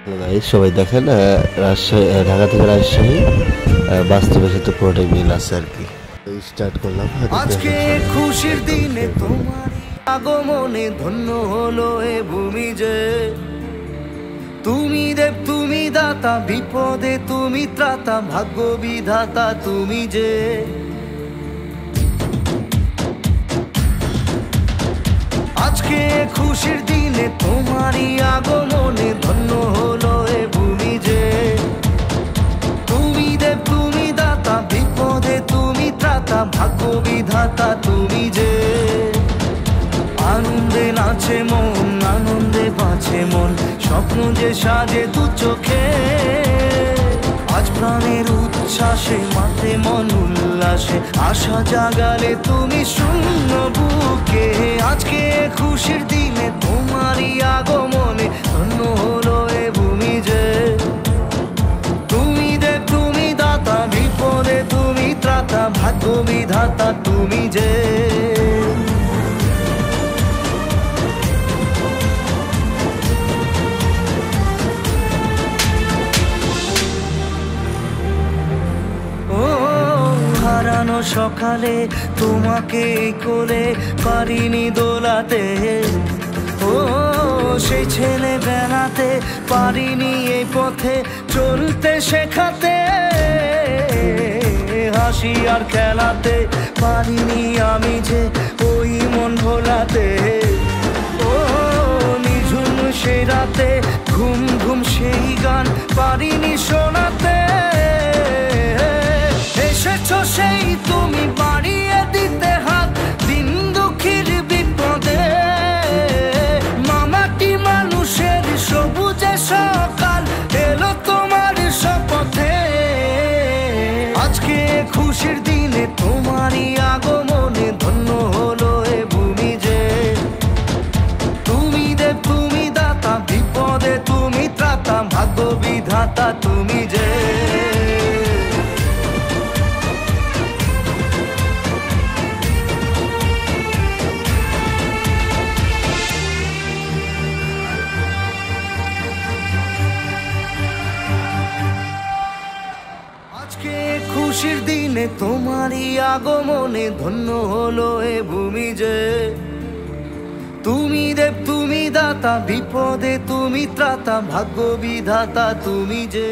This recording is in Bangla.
হ্যালো গাইস, সবাই দেখেন রাজশাহী, ঢাকা থেকে রাজশাহী বাস্তবের সাথে পুরোটাই মিল আছে আর কি। স্টার্ট করলাম। আজকে খুশির দিনে তোমার আগমনে ধন্য হলো এ ভূমি যে। তুমি দেব, তুমি দাতা, বিপদে তুমি ত্রাতা, ভাগ্য বিধাতা তুমি যে। আজকে খুশির দিনে তোমারই আগমনে ধন্য হলো এ ভূমি যে। তুমি দেব, তুমি দাতা, বিপদে তুমি ত্রাতা, ভাগ্য বিধাতা তুমি যে। আনন্দে নাচে মন, আনন্দে বাঁচে মন, স্বপ্ন যে সাজে দু চোখে। আজ প্রাণের উচ্ছ্বাসে মাতে মন উল্লাসে, আশা জাগালে তুমি শূন্য বুকে। আজকে খুশির দিনে তোমারই আগমনে ধন্য হলো এ ভূমি যে। তুমি দেব, তুমি দাতা, বিপদে তুমি ত্রাতা, ভাগ্য বিধাতা তুমি যে। হারানো সকালে তোমাকে কোলে পারিনি দোলাতে, ও সেই ছেলে বেড়াতে পারিনি এই পথে চলতে শেখাতে। হাসি আর খেলাতে পারিনি আমি যে ওই মন ভোলাতে। ও নিঝুম সেই রাতে ঘুম ঘুম সেই গান পারিনি শোনাতে। এসেছো সেই তুমি বাড়িয়ে দিতে হাত দিন দুঃখীর বিপদে। মামাটি মানুষের সবুজে সকাল এলো তোমার শপথে। আজকে খুশির দিনে তোমারই আগমনে ধন্য হলো এ ভূমি যে। তুমি দেব, তুমি দাতা, বিপদে তুমি ত্রাতা, ভাগ্য বিধাতা তুমি যে। আজকে খুশির দিনে তোমারই আগমনে ধন্য হলো এ ভূমি যে। তুমি দেব, তুমি দাতা, বিপদে তুমি ত্রাতা, ভাগ্য বিধাতা তুমি যে।